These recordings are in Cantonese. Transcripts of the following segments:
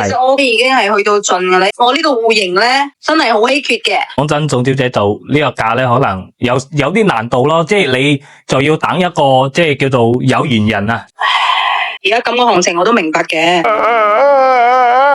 其實我已經係去到盡㗎啦，我呢度戶型咧真係好稀缺嘅。講真，宋小姐做呢個價咧，可能有啲難度咯，即係你就要等一個即係叫做有緣人啊。而家咁嘅行情我都明白嘅。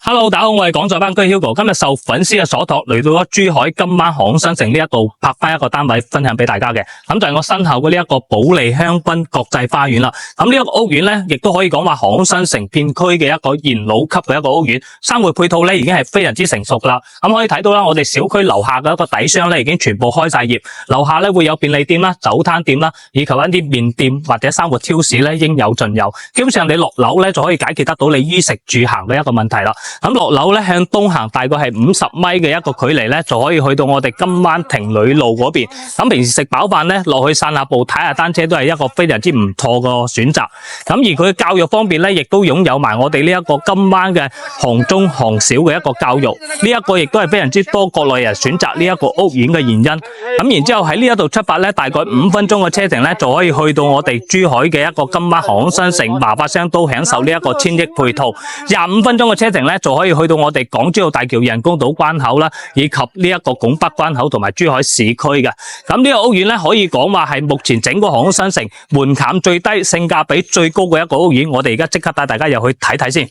Hello， 大家好，我係港在灣區 Hugo， 今日受粉絲嘅所託嚟到咗珠海今晚航新城呢一度拍翻一個單位分享俾大家嘅，咁就係我身後嘅呢一個保利香君國際花園啦。咁呢一個屋苑咧，亦都可以講話航新城片區嘅一個元老級嘅一個屋苑，生活配套咧已經係非常之成熟啦。咁可以睇到啦，我哋小區樓下嘅一個底商咧已經全部開晒業，樓下咧會有便利店啦、酒攤店啦，以及一啲麵店或者生活超市咧應有盡有。基本上你落樓咧就可以解決得到你衣食住行嘅一個問題啦。咁落樓咧向東行大概係50米嘅一個距離咧，就可以去到我哋今晚亭女路嗰邊。咁平時食飽飯咧落去散下步、踩下單車都係一個非常之唔錯個選擇。咁而佢嘅教育方面咧，亦都擁有埋我哋呢一個今晚嘅航中航小嘅一個教育。呢一個亦都係非常之多國內人選擇呢一個屋苑嘅原因。咁然之後喺呢一度出發咧，大概5分鐘嘅車程咧，就可以去到我哋珠海嘅一個今晚航新城麻花商都享受呢一個千億配套。25分鐘嘅車程咧，就可以去到我哋港珠澳大橋人工島關口啦，以及呢一個拱北關口同埋珠海市區嘅。咁呢個屋苑咧，可以講話係目前整個航新城門檻最低、性價比最高嘅一個屋苑。我哋而家即刻帶大家入去睇睇先。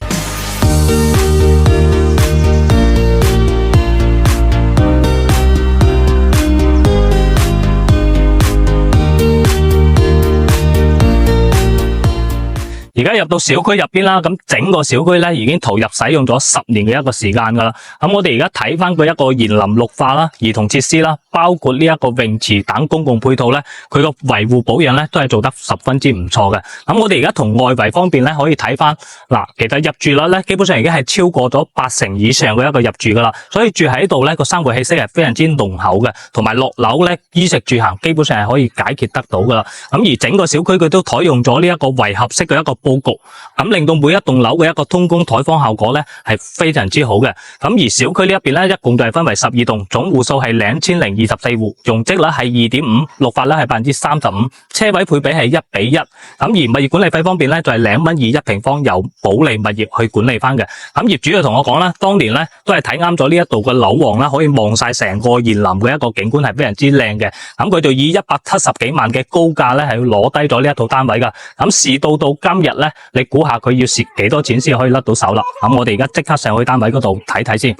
而家入到小區入邊啦，咁整個小區咧已經投入使用咗10年嘅一個時間噶啦。咁我哋而家睇翻佢一個園林綠化啦、兒童設施啦，包括呢一個泳池等公共配套咧，佢個維護保養咧都係做得十分之唔錯嘅。咁我哋而家同外圍方面咧可以睇翻嗱，其實入住率咧基本上已經係超過咗80%以上嘅一個入住噶啦，所以住喺度咧個生活氣息係非常之濃厚嘅，同埋落樓咧衣食住行基本上係可以解決得到噶啦。咁而整個小區佢都採用咗呢一個圍合式嘅一個佈局，咁令到每一棟樓嘅一個通風採光效果咧係非常之好嘅。咁而小區呢一邊咧，一共就係分為12棟，總戶數係2024戶，容積率係2.5%，綠化率係35%，車位配比係1:1。咁而物業管理費方面咧就係2蚊1平方，由保利物業去管理翻嘅。咁業主就同我講啦，當年咧都係睇啱咗呢一度嘅樓王啦，可以望晒成個園林嘅一個景觀係非常之靚嘅。咁佢就以170幾萬嘅高價咧係要攞低咗呢一套單位噶。咁事到今日咧，你估下佢要蝕幾多錢先可以甩到手啦？咁我哋而家即刻上去單位嗰度睇睇先。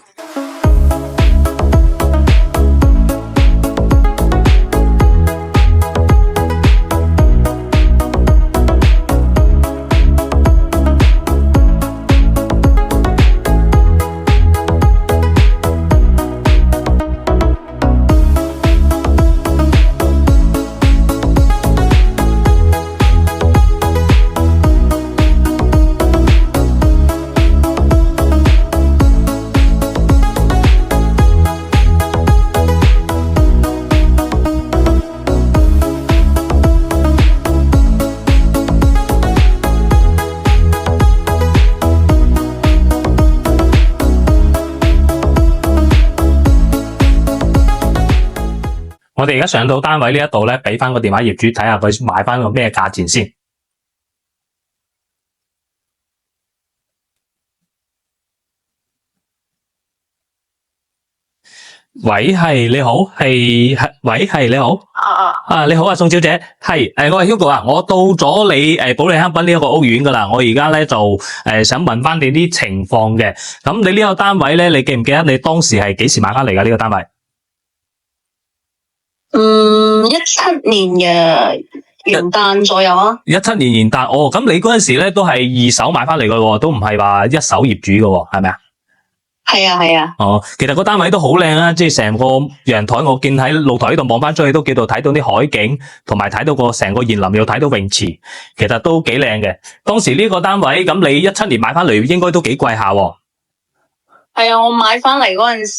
我哋而家上到單位呢一度咧，俾翻個電話業主睇下佢買翻個咩價錢先。喂，係你好，喂，係你好，你好啊，宋小姐，係我係 Hugo 啊，我到咗你保利香檳呢一個屋苑噶啦，我而家咧就想問翻你啲情況嘅。咁你呢個單位咧，你記唔記得你當時係幾時買翻嚟噶呢個單位？17年嘅元旦左右啊。17年元旦，咁你嗰陣時咧都係二手買翻嚟嘅，都唔係話一手業主嘅，係咪啊？係啊。其實個單位都好靚啊，即係成個陽台，我見喺露台呢度望翻出去都叫做睇到啲海景，同埋睇到個成個園林，又睇到泳池，其實都幾靚嘅。當時呢個單位，咁你17年買翻嚟，應該都幾貴下。係啊，我買翻嚟嗰陣時，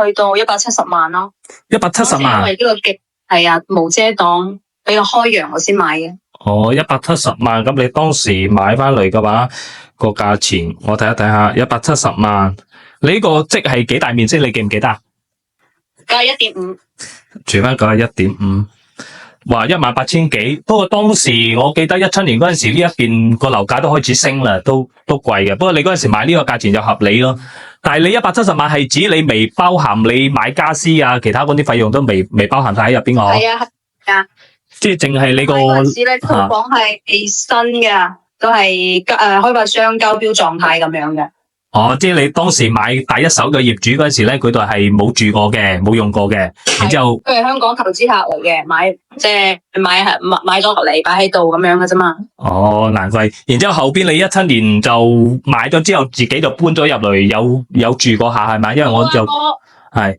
去到170萬咯。170萬，因為呢個極係啊無遮擋，比較開揚，我先買嘅。170萬，咁你當時買翻嚟嘅話，個價錢我睇一睇下，170萬，你呢個即係幾大面積？你記唔記得啊？91.5，除翻91.5，話18000幾，不過當時我記得17年嗰陣時呢一邊個樓價都開始升啦，都貴嘅。不過你嗰陣時買呢個價錢就合理咯。但係你170萬係指你未包含你買家私啊，其他嗰啲費用都未包含晒喺入邊喎。係啊，即係淨係你個嗰陣時咧，套房係新嘅，都係開發商交標狀態咁樣嘅。哦，即係你當時買第一手嘅業主嗰陣時咧，佢哋係冇住過嘅，冇用過嘅，然之後佢係香港投資客嚟嘅，買咗落嚟擺喺度咁樣嘅啫嘛。哦，難怪。然之後後邊你17年就買咗之後，自己就搬咗入嚟，有住過下係咪？因為我就係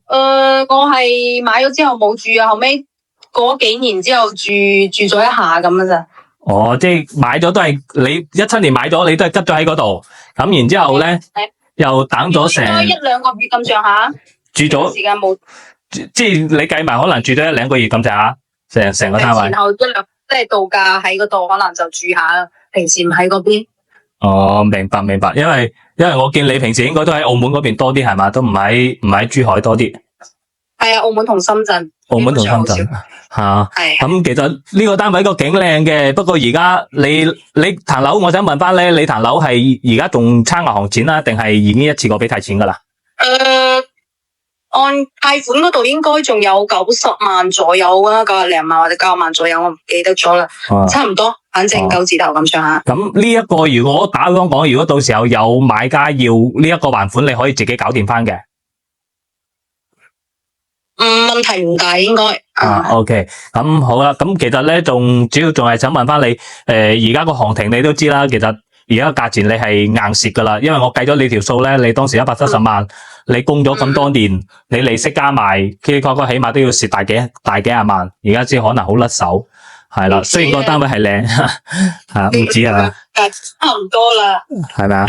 我係買咗之後冇住啊，後尾過咗幾年之後住咗一下咁嘅咋。哦，即係買咗都係你17年買咗，你都係吉咗喺嗰度。咁然之後咧，又等咗成1-2個月咁上下，住咗時間冇，即係你計埋可能住咗1-2個月咁上下，成個單位。然後即係度假喺嗰度，可能就住下，平時唔喺嗰邊。哦，明白，因為我見你平時應該都喺澳門嗰邊多啲係嘛，都唔喺珠海多啲。係啊，澳門同深圳。吓，咁其實呢個單位個景靚嘅，不過而家你談樓，我想問翻咧，你談樓係而家仲差銀行錢啦，定係已經一次過俾提錢噶啦？按貸款嗰度應該仲有90萬左右啊，90零萬或者90萬左右，我唔記得咗啦，差唔多，反正9字頭咁上下。咁呢一個如果打香港，如果到時候有買家要呢一個還款，你可以自己搞掂翻嘅。問題唔大應該。OK， 咁好啦，咁其實咧主要仲係想問翻你，而家個行情你都知啦，其實而家個價錢你係硬蝕噶啦，因為我計咗你條數咧，你當時170萬，你供咗咁多年，你利息加埋，佢確起碼都要蝕大幾廿萬，而家先可能好甩手。係啦，雖然個單位係靚，吓唔止啊，差唔多啦，係咪啊？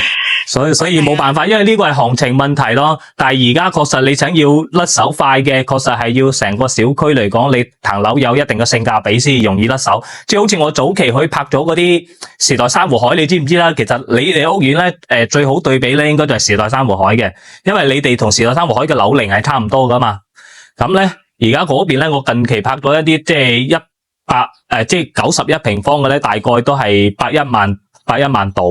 所以冇辦法，因為呢個係行情問題咯。但係而家確實你想要甩手快嘅，確實係要成個小區嚟講，你騰樓有一定嘅性價比先容易甩手。即係好似我早期去拍咗嗰啲時代珊瑚海，你知唔知啦？其實你哋屋苑咧，最好對比咧，應該就係時代珊瑚海嘅，因為你哋同時代珊瑚海嘅樓齡係差唔多噶嘛。咁咧，而家嗰邊咧，我近期拍咗一啲即係即係91平方嘅咧，大概都係81萬到。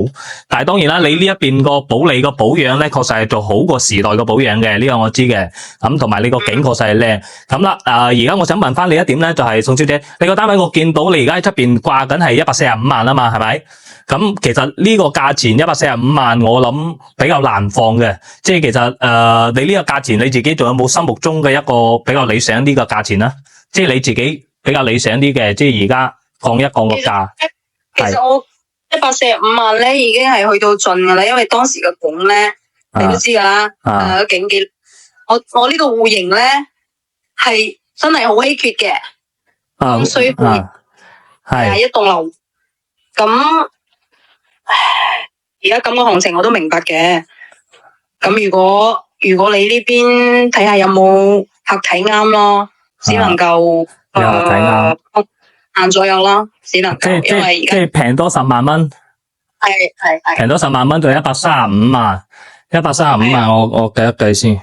但係當然啦，你呢一邊個保利個保養咧，確實係做好過時代個保養嘅，呢個我知嘅。咁同埋你個景確實係靚。咁啦，而家我想問翻你一點咧，就係宋小姐，你個單位我見到你而家喺出邊掛緊係145萬啊嘛，係咪？咁其實呢個價錢145萬，我諗比較難放嘅。即係其實你呢個價錢你自己仲有冇心目中嘅一個比較理想啲嘅價錢咧？即係你自己比較理想啲嘅，即係而家降個價。其實我145萬咧已經係去到盡噶啦，因為當時嘅拱咧，你都知噶啦，景幾，我呢個戶型咧係真係好稀缺嘅，咁所以係一棟樓。咁而家咁嘅行情我都明白嘅。咁如果你呢邊睇下有冇客睇啱咯，只能夠萬左右啦，只能夠，因為而家即係平多10萬蚊，係平多10萬蚊就135萬，135萬我計一計先，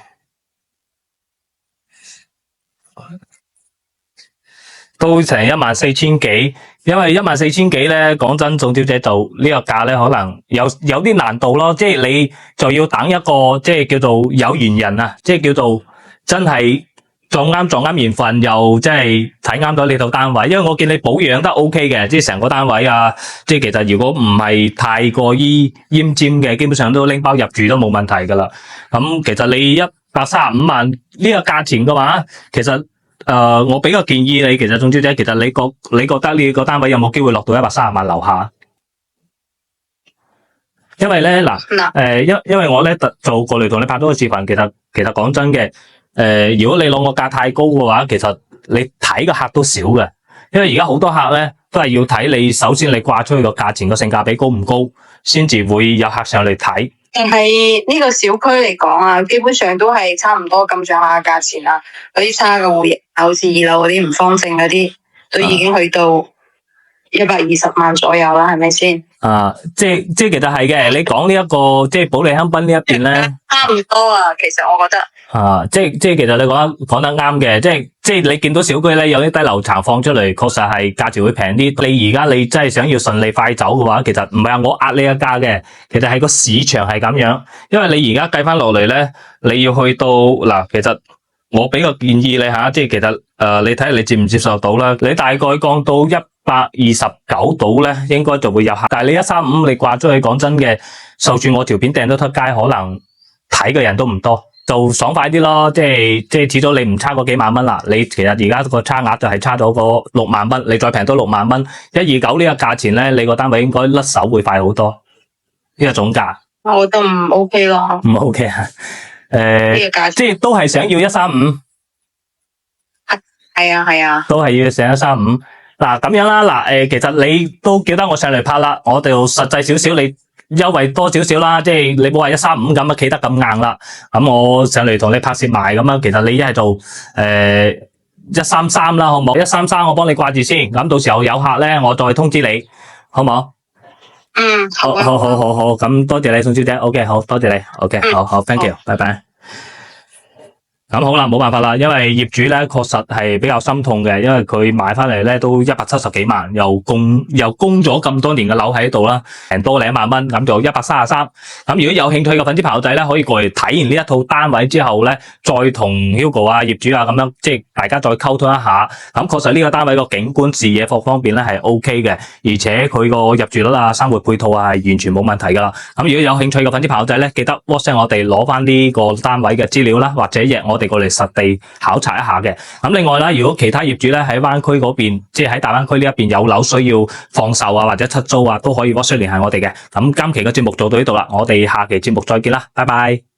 都成14000幾，因為14000幾咧，講真，宋小姐做呢個價咧，可能有啲難度咯，即係你就要等一個即係叫做有緣人啊，即係叫做真係。撞啱緣分，又即係睇啱咗你套單位，因為我見你保養得 OK 嘅，即係成個單位啊，即係其實如果唔係太過於奄尖嘅，基本上都拎包入住都冇問題噶啦。咁其實你135萬呢個價錢嘅話，其實我俾個建議你，其實宋小姐，其實你覺得你個單位有冇機會落到130萬樓下？因為咧因為我咧做過嚟同你拍多個視頻，其實講真嘅。如果你攞個價太高嘅話，其實你睇嘅客都少嘅，因為而家好多客咧都係要睇你，首先你掛出去個價錢個性價比高唔高，先至會有客上嚟睇。但係呢個小區嚟講啊，基本上都係差唔多咁上下嘅價錢啦。嗰啲差嘅戶型，好似2樓嗰啲唔方正嗰啲，都已經去到120萬左右啦，係咪先？即係其實係嘅。你講呢一個即係保利香檳呢一邊咧，差唔多啊。其實我覺得即係其實你講得啱嘅。即係你見到小區咧有啲低樓層放出嚟，確實係價錢會平啲。你而家你真係想要順利快走嘅話，其實唔係話我壓你一價嘅，其實係個市場係咁樣。因為你而家計翻落嚟咧，你要去到嗱，其實我俾個建議你吓，即係其實你睇下你接唔接受到啦。你大概降到129度咧，應該就會有客。但係你135你掛出去，講真嘅，就算我條片掟到出街，可能睇嘅人都唔多，就爽快啲咯。即係始終你唔差嗰幾萬蚊啦。你其實而家個差額就係差咗個6萬蚊，你再平多6萬蚊，129呢個價錢咧，你個單位應該甩手會快好多。呢個總價，我覺得唔 OK 咯。唔 OK 啊？即係都係想要135。係啊，都係要上135。嗱咁樣啦，其實你都記得我上嚟拍啦，我哋實際少少，你優惠多少少啦，即係你冇話135咁啊，企得咁硬啦。咁我上嚟同你拍攝埋咁樣，其實你一係做133啦，好唔好？133我幫你掛住先，咁到時候有客咧，我再通知你，好唔好？好，咁多謝你宋小姐 ，OK， 好多謝你 ，OK， 好 ，thank you，拜拜。咁好啦，冇辦法啦，因為業主咧確實係比較心痛嘅，因為佢買翻嚟咧都170幾萬，又供咗咁多年嘅樓喺度啦，平多你1萬蚊，咁就133。咁如果有興趣嘅粉絲朋友仔咧，可以過嚟睇完呢一套單位之後咧，再同 Hugo 啊業主啊咁樣，即係大家再溝通一下。咁確實呢個單位個景觀視野各方面咧係 OK 嘅，而且佢個入住率啊、生活配套啊係完全冇問題噶啦。咁如果有興趣嘅粉絲朋友仔咧，記得 WhatsApp 我哋攞翻呢個單位嘅資料啦，或者我哋過嚟實地考察一下嘅。咁另外啦，如果其他業主咧喺灣區嗰邊，即係喺大灣區呢一邊有樓需要放售啊或者出租啊，都可以 WhatsApp 聯繫我哋嘅。咁今期嘅節目做到呢度啦，我哋下期節目再見啦，拜拜。